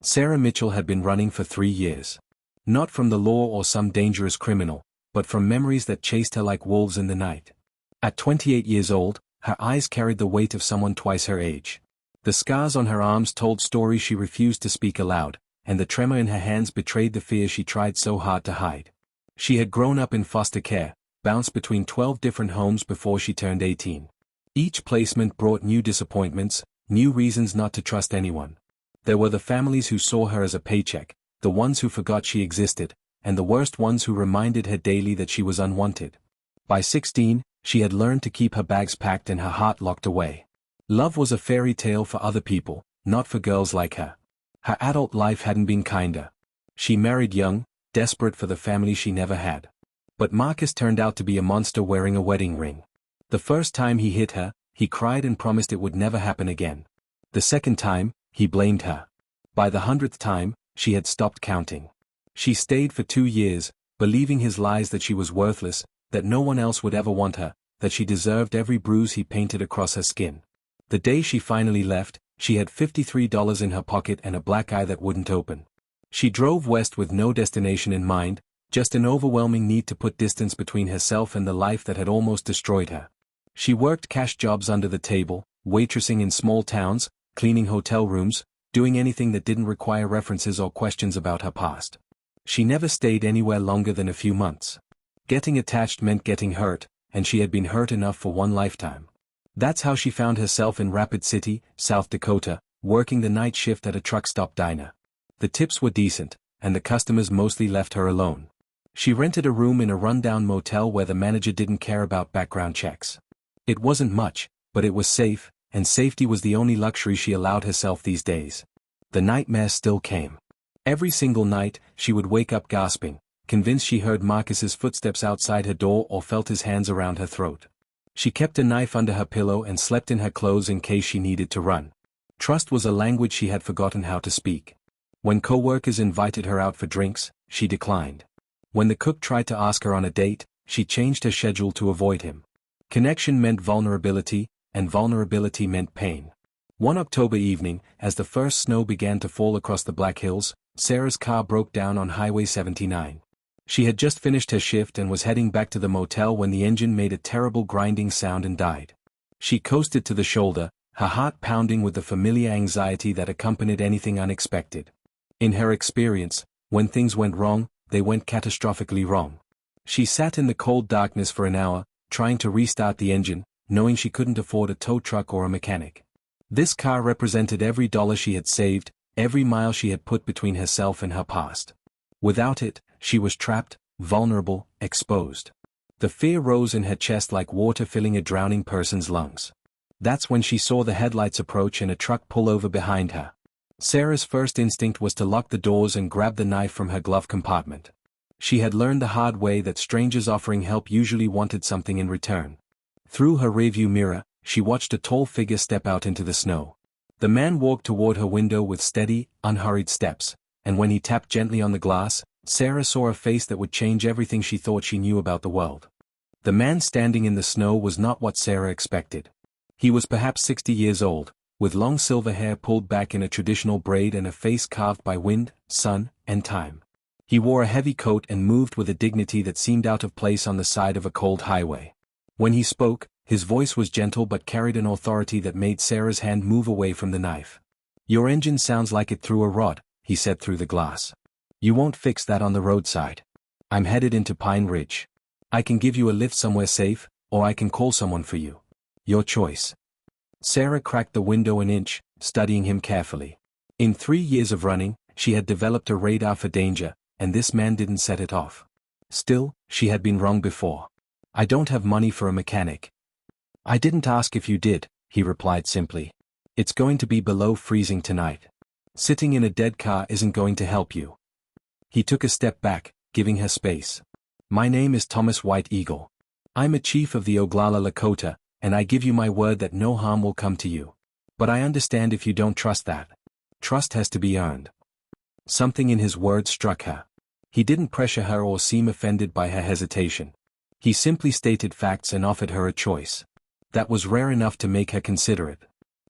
Sarah Mitchell had been running for 3 years. Not from the law or some dangerous criminal, but from memories that chased her like wolves in the night. At 28 years old, her eyes carried the weight of someone twice her age. The scars on her arms told stories she refused to speak aloud, and the tremor in her hands betrayed the fear she tried so hard to hide. She had grown up in foster care, bounced between 12 different homes before she turned 18. Each placement brought new disappointments, new reasons not to trust anyone. There were the families who saw her as a paycheck, the ones who forgot she existed, and the worst ones who reminded her daily that she was unwanted. By 16, she had learned to keep her bags packed and her heart locked away. Love was a fairy tale for other people, not for girls like her. Her adult life hadn't been kinder. She married young, desperate for the family she never had. But Marcus turned out to be a monster wearing a wedding ring. The first time he hit her, he cried and promised it would never happen again. The second time, he blamed her. By the 100th time, she had stopped counting. She stayed for 2 years, believing his lies that she was worthless, that no one else would ever want her, that she deserved every bruise he painted across her skin. The day she finally left, she had $53 in her pocket and a black eye that wouldn't open. She drove west with no destination in mind, just an overwhelming need to put distance between herself and the life that had almost destroyed her. She worked cash jobs under the table, waitressing in small towns, cleaning hotel rooms, doing anything that didn't require references or questions about her past. She never stayed anywhere longer than a few months. Getting attached meant getting hurt, and she had been hurt enough for one lifetime. That's how she found herself in Rapid City, South Dakota, working the night shift at a truck stop diner. The tips were decent, and the customers mostly left her alone. She rented a room in a rundown motel where the manager didn't care about background checks. It wasn't much, but it was safe, and safety was the only luxury she allowed herself these days. The nightmares still came. Every single night, she would wake up gasping, convinced she heard Marcus's footsteps outside her door or felt his hands around her throat. She kept a knife under her pillow and slept in her clothes in case she needed to run. Trust was a language she had forgotten how to speak. When co-workers invited her out for drinks, she declined. When the cook tried to ask her on a date, she changed her schedule to avoid him. Connection meant vulnerability, and vulnerability meant pain. One October evening, as the first snow began to fall across the Black Hills, Sarah's car broke down on Highway 79. She had just finished her shift and was heading back to the motel when the engine made a terrible grinding sound and died. She coasted to the shoulder, her heart pounding with the familiar anxiety that accompanied anything unexpected. In her experience, when things went wrong, they went catastrophically wrong. She sat in the cold darkness for an hour, trying to restart the engine, knowing she couldn't afford a tow truck or a mechanic. This car represented every dollar she had saved, every mile she had put between herself and her past. Without it, she was trapped, vulnerable, exposed. The fear rose in her chest like water filling a drowning person's lungs. That's when she saw the headlights approach and a truck pull over behind her. Sarah's first instinct was to lock the doors and grab the knife from her glove compartment. She had learned the hard way that strangers offering help usually wanted something in return. Through her rearview mirror, she watched a tall figure step out into the snow. The man walked toward her window with steady, unhurried steps, and when he tapped gently on the glass, Sarah saw a face that would change everything she thought she knew about the world. The man standing in the snow was not what Sarah expected. He was perhaps 60 years old, with long silver hair pulled back in a traditional braid and a face carved by wind, sun, and time. He wore a heavy coat and moved with a dignity that seemed out of place on the side of a cold highway. When he spoke, his voice was gentle but carried an authority that made Sarah's hand move away from the knife. "Your engine sounds like it threw a rod," he said through the glass. "You won't fix that on the roadside. I'm headed into Pine Ridge. I can give you a lift somewhere safe, or I can call someone for you. Your choice." Sarah cracked the window an inch, studying him carefully. In 3 years of running, she had developed a radar for danger, and this man didn't set it off. Still, she had been wrong before. "I don't have money for a mechanic." "I didn't ask if you did," he replied simply. "It's going to be below freezing tonight. Sitting in a dead car isn't going to help you." He took a step back, giving her space. "My name is Thomas White Eagle. I'm a chief of the Oglala Lakota, and I give you my word that no harm will come to you. But I understand if you don't trust that. Trust has to be earned." Something in his words struck her. He didn't pressure her or seem offended by her hesitation. He simply stated facts and offered her a choice. That was rare enough to make her consider it.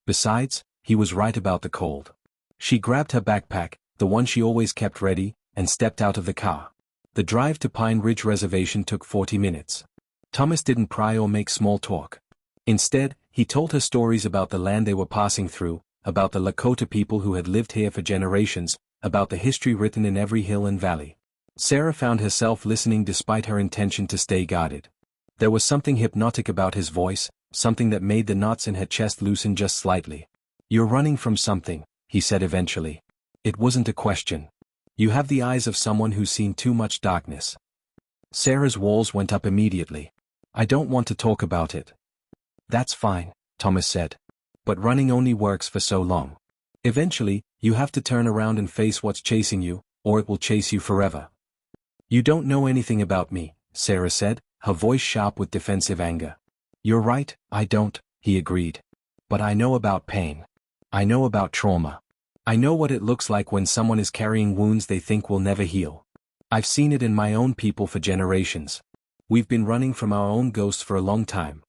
Besides, he was right about the cold. She grabbed her backpack, the one she always kept ready, and stepped out of the car. The drive to Pine Ridge Reservation took 40 minutes. Thomas didn't pry or make small talk. Instead, he told her stories about the land they were passing through, about the Lakota people who had lived here for generations, about the history written in every hill and valley. Sarah found herself listening despite her intention to stay guarded. There was something hypnotic about his voice, something that made the knots in her chest loosen just slightly. "You're running from something," he said eventually. It wasn't a question. "You have the eyes of someone who's seen too much darkness." Sarah's walls went up immediately. "I don't want to talk about it." "That's fine," Thomas said. "But running only works for so long. Eventually, you have to turn around and face what's chasing you, or it will chase you forever." "You don't know anything about me," Sarah said, her voice sharp with defensive anger. "You're right, I don't," he agreed. "But I know about pain. I know about trauma. I know what it looks like when someone is carrying wounds they think will never heal. I've seen it in my own people for generations. We've been running from our own ghosts for a long time."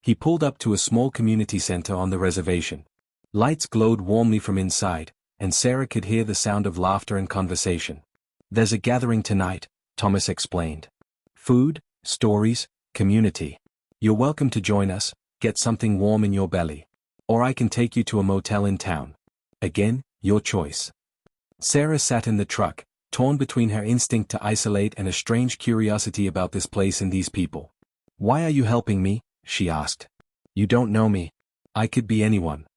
He pulled up to a small community center on the reservation. Lights glowed warmly from inside, and Sarah could hear the sound of laughter and conversation. "There's a gathering tonight," Thomas explained. "Food, stories, community. You're welcome to join us, get something warm in your belly. Or I can take you to a motel in town. Again, your choice." Sarah sat in the truck, torn between her instinct to isolate and a strange curiosity about this place and these people. "Why are you helping me?" she asked. "You don't know me. I could be anyone."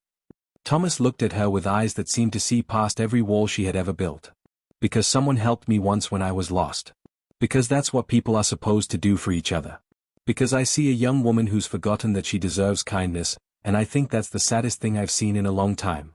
Thomas looked at her with eyes that seemed to see past every wall she had ever built. "Because someone helped me once when I was lost. Because that's what people are supposed to do for each other. Because I see a young woman who's forgotten that she deserves kindness, and I think that's the saddest thing I've seen in a long time."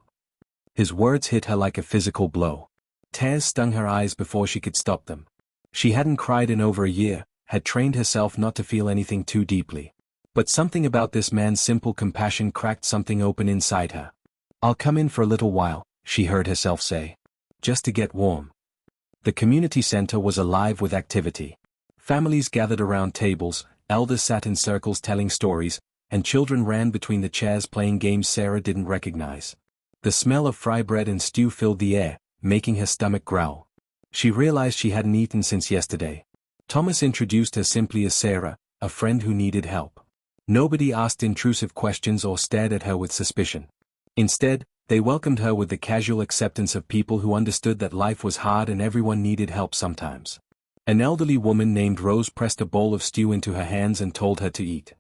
His words hit her like a physical blow. Tears stung her eyes before she could stop them. She hadn't cried in over a year, had trained herself not to feel anything too deeply. But something about this man's simple compassion cracked something open inside her. "I'll come in for a little while," she heard herself say. "Just to get warm." The community center was alive with activity. Families gathered around tables, elders sat in circles telling stories, and children ran between the chairs playing games Sarah didn't recognize. The smell of fry bread and stew filled the air, making her stomach growl. She realized she hadn't eaten since yesterday. Thomas introduced her simply as Sarah, a friend who needed help. Nobody asked intrusive questions or stared at her with suspicion. Instead, they welcomed her with the casual acceptance of people who understood that life was hard and everyone needed help sometimes. An elderly woman named Rose pressed a bowl of stew into her hands and told her to eat.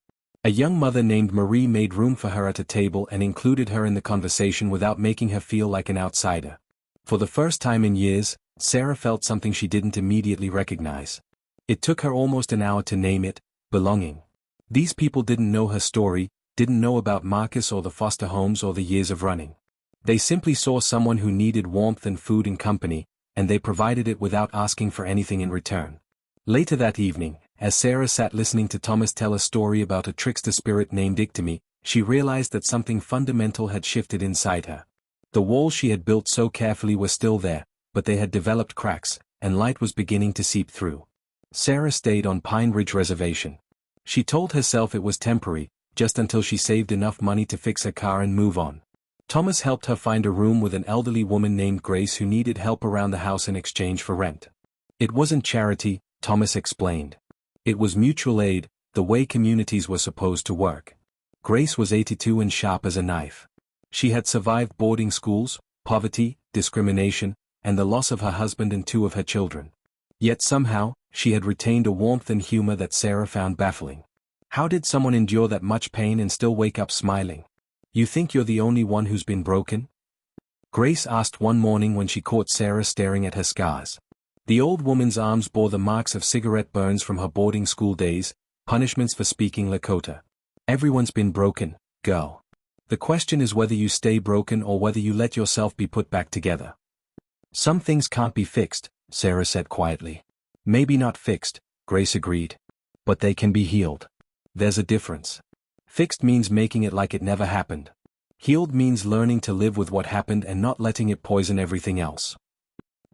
A young mother named Marie made room for her at a table and included her in the conversation without making her feel like an outsider. For the first time in years, Sarah felt something she didn't immediately recognize. It took her almost an hour to name it: belonging. These people didn't know her story, didn't know about Marcus or the foster homes or the years of running. They simply saw someone who needed warmth and food and company, and they provided it without asking for anything in return. Later that evening, as Sarah sat listening to Thomas tell a story about a trickster spirit named Ictomy, she realized that something fundamental had shifted inside her. The walls she had built so carefully were still there, but they had developed cracks, and light was beginning to seep through. Sarah stayed on Pine Ridge Reservation. She told herself it was temporary, just until she saved enough money to fix her car and move on. Thomas helped her find a room with an elderly woman named Grace who needed help around the house in exchange for rent. It wasn't charity, Thomas explained. It was mutual aid, the way communities were supposed to work. Grace was 82 and sharp as a knife. She had survived boarding schools, poverty, discrimination, and the loss of her husband and 2 of her children. Yet somehow, she had retained a warmth and humor that Sarah found baffling. How did someone endure that much pain and still wake up smiling? "You think you're the only one who's been broken?" Grace asked one morning when she caught Sarah staring at her scars. The old woman's arms bore the marks of cigarette burns from her boarding school days, punishments for speaking Lakota. "Everyone's been broken, girl. The question is whether you stay broken or whether you let yourself be put back together." "Some things can't be fixed," Sarah said quietly. "Maybe not fixed," Grace agreed. "But they can be healed. There's a difference. Fixed means making it like it never happened. Healed means learning to live with what happened and not letting it poison everything else."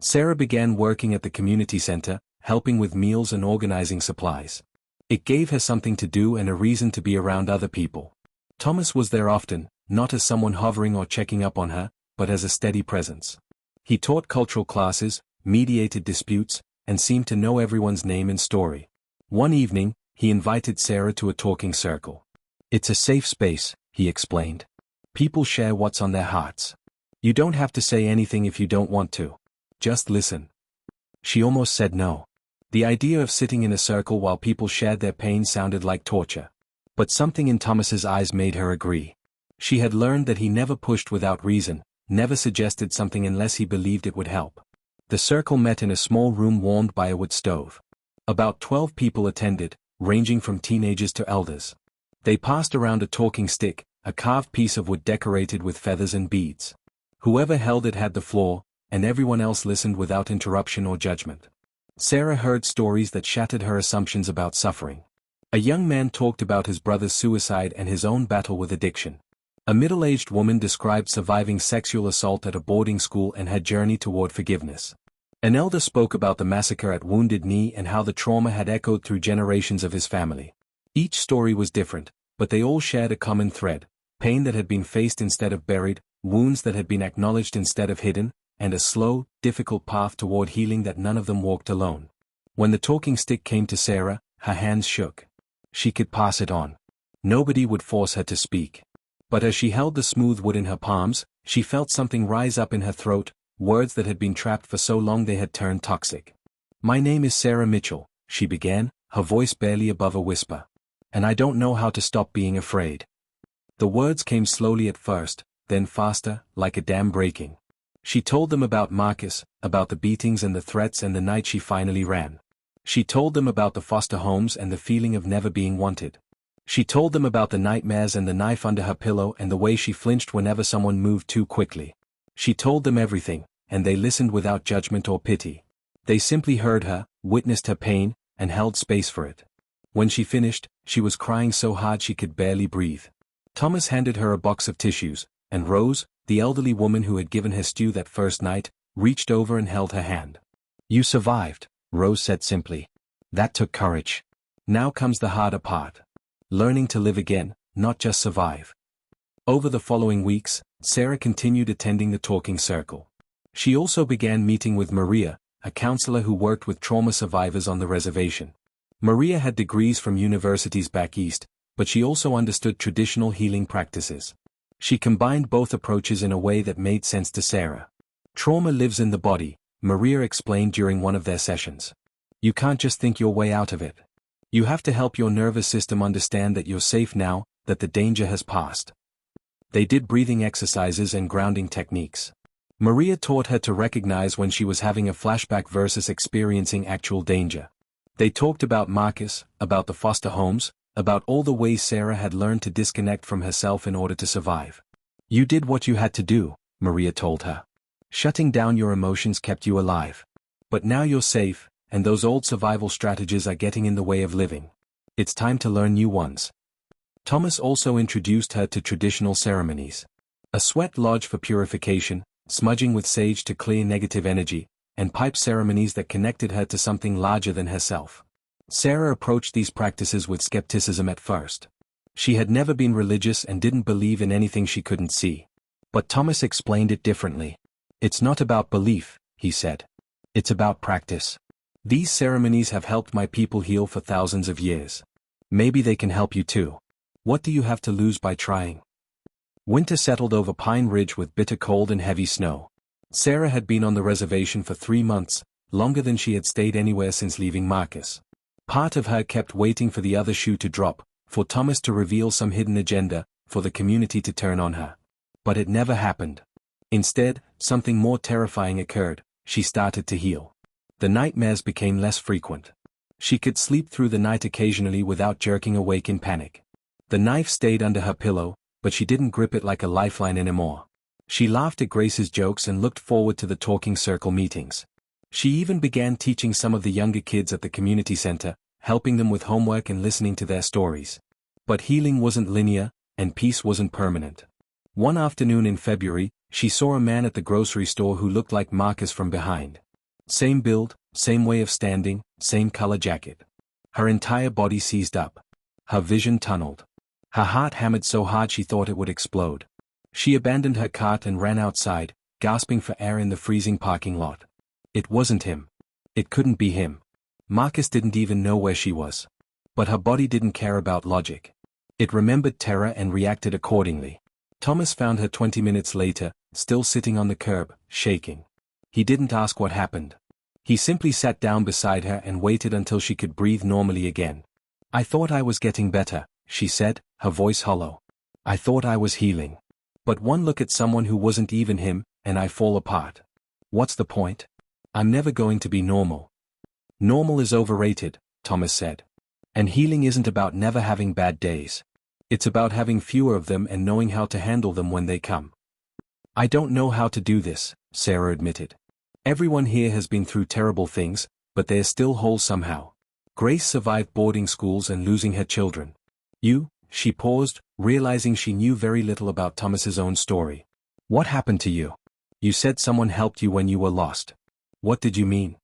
Sarah began working at the community center, helping with meals and organizing supplies. It gave her something to do and a reason to be around other people. Thomas was there often, not as someone hovering or checking up on her, but as a steady presence. He taught cultural classes, mediated disputes, and seemed to know everyone's name and story. One evening, he invited Sarah to a talking circle. "It's a safe space," he explained. "People share what's on their hearts. You don't have to say anything if you don't want to. Just listen." She almost said no. The idea of sitting in a circle while people shared their pain sounded like torture. But something in Thomas's eyes made her agree. She had learned that he never pushed without reason, never suggested something unless he believed it would help. The circle met in a small room warmed by a wood stove. About 12 people attended, ranging from teenagers to elders. They passed around a talking stick, a carved piece of wood decorated with feathers and beads. Whoever held it had the floor, and everyone else listened without interruption or judgment. Sarah heard stories that shattered her assumptions about suffering. A young man talked about his brother's suicide and his own battle with addiction. A middle-aged woman described surviving sexual assault at a boarding school and her journey toward forgiveness. An elder spoke about the massacre at Wounded Knee and how the trauma had echoed through generations of his family. Each story was different, but they all shared a common thread: pain that had been faced instead of buried, wounds that had been acknowledged instead of hidden, and a slow, difficult path toward healing that none of them walked alone. When the talking stick came to Sarah, her hands shook. She could pass it on. Nobody would force her to speak. But as she held the smooth wood in her palms, she felt something rise up in her throat, words that had been trapped for so long they had turned toxic. "My name is Sarah Mitchell," she began, her voice barely above a whisper. "And I don't know how to stop being afraid." The words came slowly at first, then faster, like a dam breaking. She told them about Marcus, about the beatings and the threats and the night she finally ran. She told them about the foster homes and the feeling of never being wanted. She told them about the nightmares and the knife under her pillow and the way she flinched whenever someone moved too quickly. She told them everything, and they listened without judgment or pity. They simply heard her, witnessed her pain, and held space for it. When she finished, she was crying so hard she could barely breathe. Thomas handed her a box of tissues, and Rose, the elderly woman who had given her stew that first night, reached over and held her hand. "You survived," Rose said simply. "That took courage. Now comes the harder part. Learning to live again, not just survive." Over the following weeks, Sarah continued attending the talking circle. She also began meeting with Maria, a counselor who worked with trauma survivors on the reservation. Maria had degrees from universities back east, but she also understood traditional healing practices. She combined both approaches in a way that made sense to Sarah. "Trauma lives in the body," Maria explained during one of their sessions. "You can't just think your way out of it. You have to help your nervous system understand that you're safe now, that the danger has passed." They did breathing exercises and grounding techniques. Maria taught her to recognize when she was having a flashback versus experiencing actual danger. They talked about Marcus, about the foster homes, about all the ways Sarah had learned to disconnect from herself in order to survive. "You did what you had to do," Maria told her. "Shutting down your emotions kept you alive. But now you're safe, and those old survival strategies are getting in the way of living. It's time to learn new ones." Thomas also introduced her to traditional ceremonies. A sweat lodge for purification, smudging with sage to clear negative energy, and pipe ceremonies that connected her to something larger than herself. Sarah approached these practices with skepticism at first. She had never been religious and didn't believe in anything she couldn't see. But Thomas explained it differently. "It's not about belief," he said. "It's about practice. These ceremonies have helped my people heal for thousands of years. Maybe they can help you too. What do you have to lose by trying?" Winter settled over Pine Ridge with bitter cold and heavy snow. Sarah had been on the reservation for 3 months, longer than she had stayed anywhere since leaving Marcus. Part of her kept waiting for the other shoe to drop, for Thomas to reveal some hidden agenda, for the community to turn on her. But it never happened. Instead, something more terrifying occurred: she started to heal. The nightmares became less frequent. She could sleep through the night occasionally without jerking awake in panic. The knife stayed under her pillow, but she didn't grip it like a lifeline anymore. She laughed at Grace's jokes and looked forward to the talking circle meetings. She even began teaching some of the younger kids at the community center, helping them with homework and listening to their stories. But healing wasn't linear, and peace wasn't permanent. One afternoon in February, she saw a man at the grocery store who looked like Marcus from behind. Same build, same way of standing, same color jacket. Her entire body seized up. Her vision tunneled. Her heart hammered so hard she thought it would explode. She abandoned her cart and ran outside, gasping for air in the freezing parking lot. It wasn't him. It couldn't be him. Marcus didn't even know where she was. But her body didn't care about logic. It remembered terror and reacted accordingly. Thomas found her 20 minutes later, still sitting on the curb, shaking. He didn't ask what happened. He simply sat down beside her and waited until she could breathe normally again. "I thought I was getting better," she said, her voice hollow. "I thought I was healing. But one look at someone who wasn't even him, and I fall apart. What's the point? I'm never going to be normal." "Normal is overrated," Thomas said. "And healing isn't about never having bad days. It's about having fewer of them and knowing how to handle them when they come." "I don't know how to do this," Sarah admitted. "Everyone here has been through terrible things, but they're still whole somehow. Grace survived boarding schools and losing her children. She paused, realizing she knew very little about Thomas's own story. "What happened to you? You said someone helped you when you were lost. What did you mean?"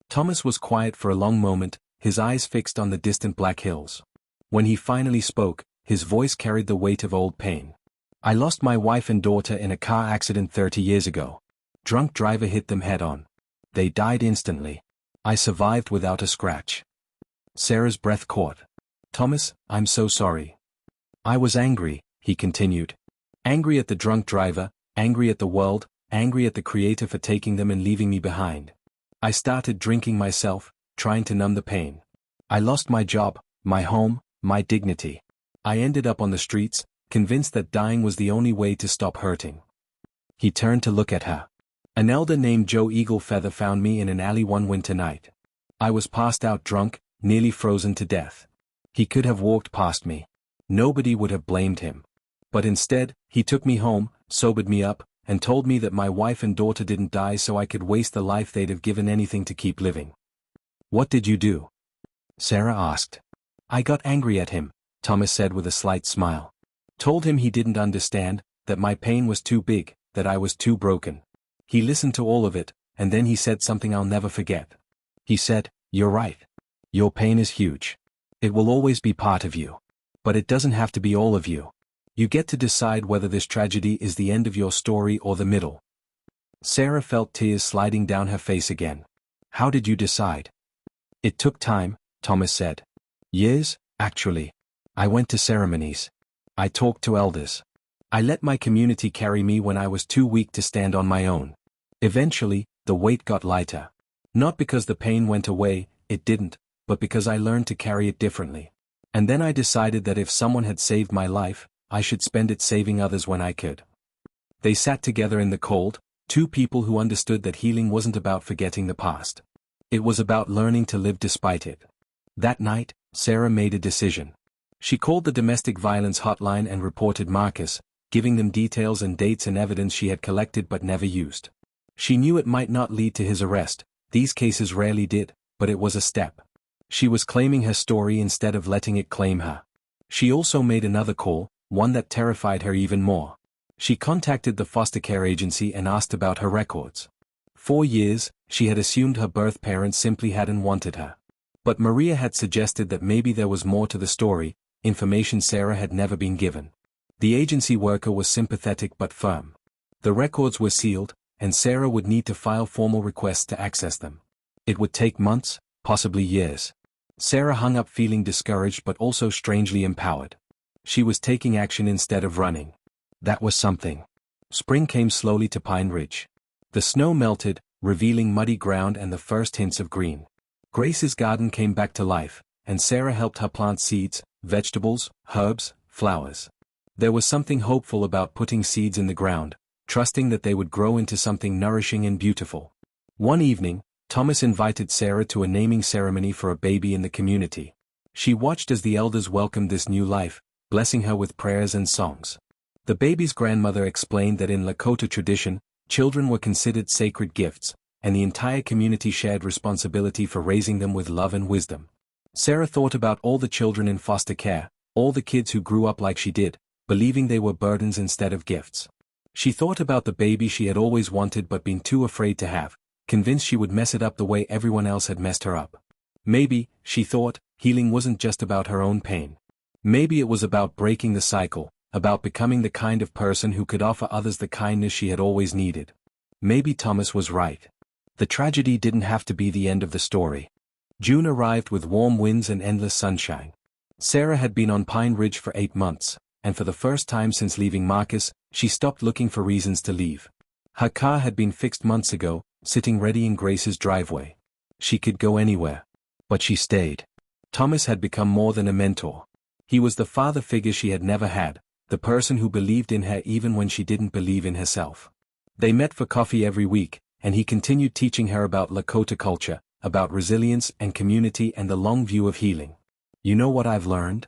Thomas was quiet for a long moment, his eyes fixed on the distant black hills. When he finally spoke, his voice carried the weight of old pain. "I lost my wife and daughter in a car accident 30 years ago. Drunk driver hit them head-on. They died instantly. I survived without a scratch." Sarah's breath caught. "Thomas, I'm so sorry." "I was angry," he continued. "Angry at the drunk driver, angry at the world, angry at the Creator for taking them and leaving me behind. I started drinking myself, trying to numb the pain. I lost my job, my home, my dignity. I ended up on the streets, convinced that dying was the only way to stop hurting." He turned to look at her. "An elder named Joe Eaglefeather found me in an alley one winter night. I was passed out drunk, nearly frozen to death. He could have walked past me. Nobody would have blamed him. But instead, he took me home, sobered me up, and told me that my wife and daughter didn't die so I could waste the life they'd have given anything to keep living." "What did you do?" Sarah asked. "I got angry at him," Thomas said with a slight smile. "Told him he didn't understand, that my pain was too big, that I was too broken. He listened to all of it, and then he said something I'll never forget. He said, 'You're right. Your pain is huge. It will always be part of you. But it doesn't have to be all of you. You get to decide whether this tragedy is the end of your story or the middle.'" Sarah felt tears sliding down her face again. "How did you decide?" "It took time," Thomas said. "Years, actually. I went to ceremonies. I talked to elders. I let my community carry me when I was too weak to stand on my own. Eventually, the weight got lighter. Not because the pain went away, it didn't, but because I learned to carry it differently. And then I decided that if someone had saved my life, I should spend it saving others when I could." They sat together in the cold, two people who understood that healing wasn't about forgetting the past. It was about learning to live despite it. That night, Sarah made a decision. She called the domestic violence hotline and reported Marcus, giving them details and dates and evidence she had collected but never used. She knew it might not lead to his arrest, these cases rarely did, but it was a step. She was claiming her story instead of letting it claim her. She also made another call, one that terrified her even more. She contacted the foster care agency and asked about her records. 4 years, she had assumed her birth parents simply hadn't wanted her. But Maria had suggested that maybe there was more to the story, information Sarah had never been given. The agency worker was sympathetic but firm. The records were sealed, and Sarah would need to file formal requests to access them. It would take months, possibly years. Sarah hung up feeling discouraged but also strangely empowered. She was taking action instead of running. That was something. Spring came slowly to Pine Ridge. The snow melted, revealing muddy ground and the first hints of green. Grace's garden came back to life, and Sarah helped her plant seeds, vegetables, herbs, flowers. There was something hopeful about putting seeds in the ground, trusting that they would grow into something nourishing and beautiful. One evening, Thomas invited Sarah to a naming ceremony for a baby in the community. She watched as the elders welcomed this new life, blessing her with prayers and songs. The baby's grandmother explained that in Lakota tradition, children were considered sacred gifts, and the entire community shared responsibility for raising them with love and wisdom. Sarah thought about all the children in foster care, all the kids who grew up like she did, believing they were burdens instead of gifts. She thought about the baby she had always wanted but been too afraid to have, convinced she would mess it up the way everyone else had messed her up. Maybe, she thought, healing wasn't just about her own pain. Maybe it was about breaking the cycle, about becoming the kind of person who could offer others the kindness she had always needed. Maybe Thomas was right. The tragedy didn't have to be the end of the story. June arrived with warm winds and endless sunshine. Sarah had been on Pine Ridge for 8 months, and for the first time since leaving Marcus, she stopped looking for reasons to leave. Her car had been fixed months ago, sitting ready in Grace's driveway. She could go anywhere. But she stayed. Thomas had become more than a mentor. He was the father figure she had never had, the person who believed in her even when she didn't believe in herself. They met for coffee every week, and he continued teaching her about Lakota culture, about resilience and community and the long view of healing. You know what I've learned?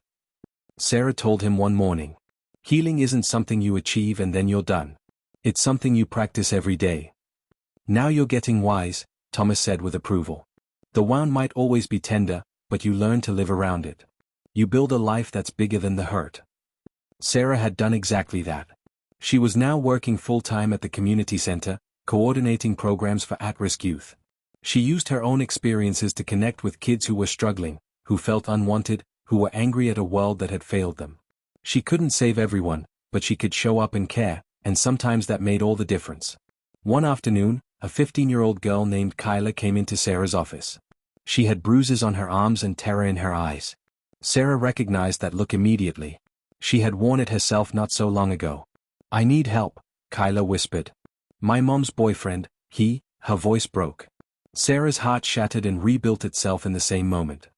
Sarah told him one morning. Healing isn't something you achieve and then you're done. It's something you practice every day. Now you're getting wise, Thomas said with approval. The wound might always be tender, but you learn to live around it. You build a life that's bigger than the hurt. Sarah had done exactly that. She was now working full-time at the community center, coordinating programs for at-risk youth. She used her own experiences to connect with kids who were struggling, who felt unwanted, who were angry at a world that had failed them. She couldn't save everyone, but she could show up and care, and sometimes that made all the difference. One afternoon, a 15-year-old girl named Kyla came into Sarah's office. She had bruises on her arms and terror in her eyes. Sarah recognized that look immediately. She had worn it herself not so long ago. I need help, Kyla whispered. My mom's boyfriend, her voice broke. Sarah's heart shattered and rebuilt itself in the same moment.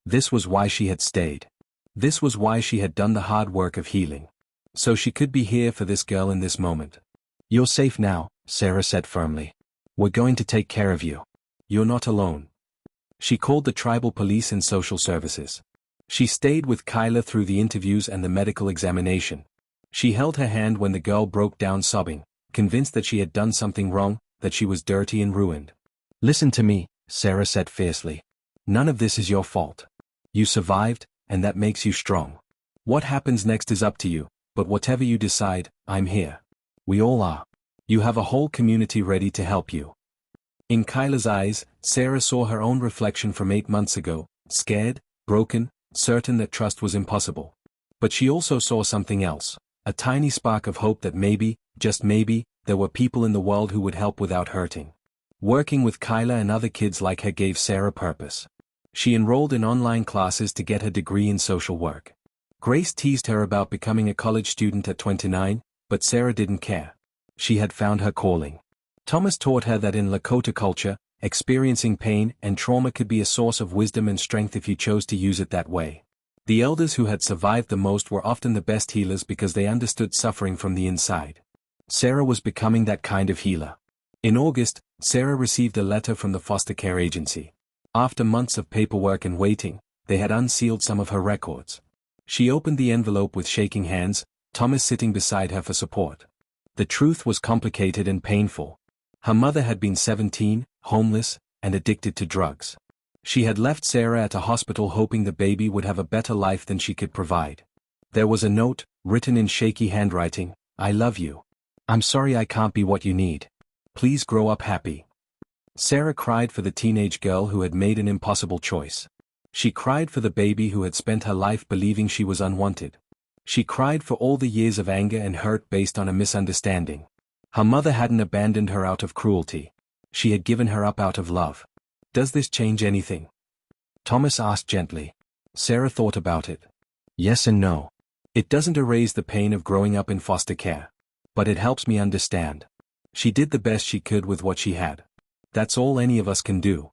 This was why she had stayed. This was why she had done the hard work of healing. So she could be here for this girl in this moment. You're safe now, Sarah said firmly. We're going to take care of you. You're not alone. She called the tribal police and social services. She stayed with Kyla through the interviews and the medical examination. She held her hand when the girl broke down sobbing, convinced that she had done something wrong, that she was dirty and ruined. Listen to me, Sarah said fiercely. None of this is your fault. You survived, and that makes you strong. What happens next is up to you, but whatever you decide, I'm here. We all are. You have a whole community ready to help you. In Kyla's eyes, Sarah saw her own reflection from 8 months ago, scared, broken, certain that trust was impossible. But she also saw something else, a tiny spark of hope that maybe, just maybe, there were people in the world who would help without hurting. Working with Kyla and other kids like her gave Sarah purpose. She enrolled in online classes to get her degree in social work. Grace teased her about becoming a college student at 29, but Sarah didn't care. She had found her calling. Thomas taught her that in Lakota culture, experiencing pain and trauma could be a source of wisdom and strength if you chose to use it that way. The elders who had survived the most were often the best healers because they understood suffering from the inside. Sarah was becoming that kind of healer. In August, Sarah received a letter from the foster care agency. After months of paperwork and waiting, they had unsealed some of her records. She opened the envelope with shaking hands, Thomas sitting beside her for support. The truth was complicated and painful. Her mother had been 17, homeless, and addicted to drugs. She had left Sarah at a hospital hoping the baby would have a better life than she could provide. There was a note, written in shaky handwriting, I love you. I'm sorry I can't be what you need. Please grow up happy. Sarah cried for the teenage girl who had made an impossible choice. She cried for the baby who had spent her life believing she was unwanted. She cried for all the years of anger and hurt based on a misunderstanding. Her mother hadn't abandoned her out of cruelty. She had given her up out of love. Does this change anything? Thomas asked gently. Sarah thought about it. Yes and no. It doesn't erase the pain of growing up in foster care. But it helps me understand. She did the best she could with what she had. That's all any of us can do.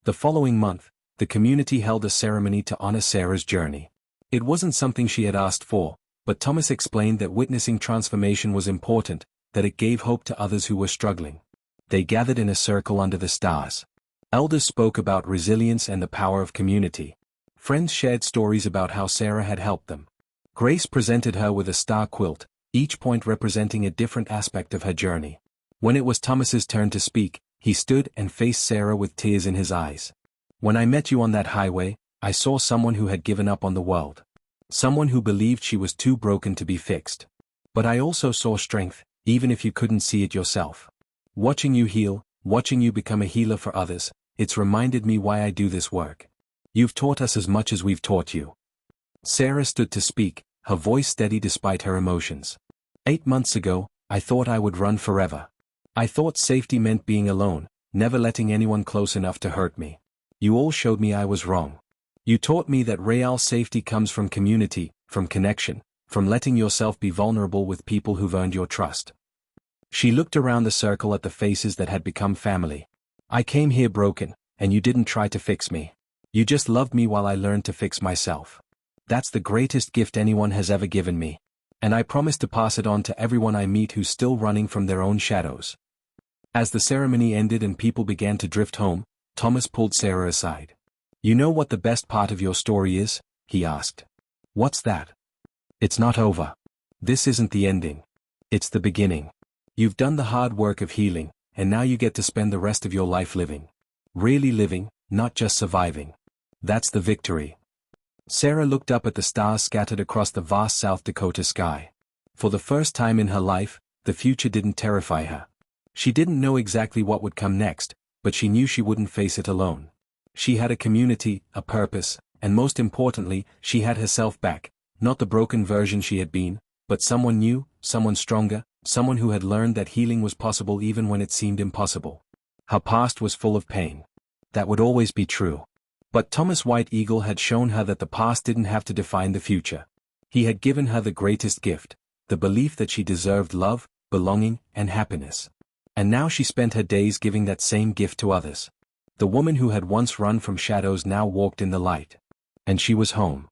The following month, the community held a ceremony to honor Sarah's journey. It wasn't something she had asked for, but Thomas explained that witnessing transformation was important, that it gave hope to others who were struggling. They gathered in a circle under the stars. Elders spoke about resilience and the power of community. Friends shared stories about how Sarah had helped them. Grace presented her with a star quilt, each point representing a different aspect of her journey. When it was Thomas's turn to speak, he stood and faced Sarah with tears in his eyes. When I met you on that highway, I saw someone who had given up on the world. Someone who believed she was too broken to be fixed. But I also saw strength, even if you couldn't see it yourself. Watching you heal, watching you become a healer for others, it's reminded me why I do this work. You've taught us as much as we've taught you. Sarah stood to speak, her voice steady despite her emotions. 8 months ago, I thought I would run forever. I thought safety meant being alone, never letting anyone close enough to hurt me. You all showed me I was wrong. You taught me that real safety comes from community, from connection, from letting yourself be vulnerable with people who've earned your trust. She looked around the circle at the faces that had become family. I came here broken, and you didn't try to fix me. You just loved me while I learned to fix myself. That's the greatest gift anyone has ever given me. And I promise to pass it on to everyone I meet who's still running from their own shadows. As the ceremony ended and people began to drift home, Thomas pulled Sarah aside. You know what the best part of your story is? He asked. What's that? It's not over. This isn't the ending. It's the beginning. You've done the hard work of healing, and now you get to spend the rest of your life living. Really living, not just surviving. That's the victory. Sarah looked up at the stars scattered across the vast South Dakota sky. For the first time in her life, the future didn't terrify her. She didn't know exactly what would come next, but she knew she wouldn't face it alone. She had a community, a purpose, and most importantly, she had herself back, not the broken version she had been, but someone new, someone stronger, someone who had learned that healing was possible even when it seemed impossible. Her past was full of pain. That would always be true. But Thomas White Eagle had shown her that the past didn't have to define the future. He had given her the greatest gift, the belief that she deserved love, belonging, and happiness. And now she spent her days giving that same gift to others. The woman who had once run from shadows now walked in the light. And she was home.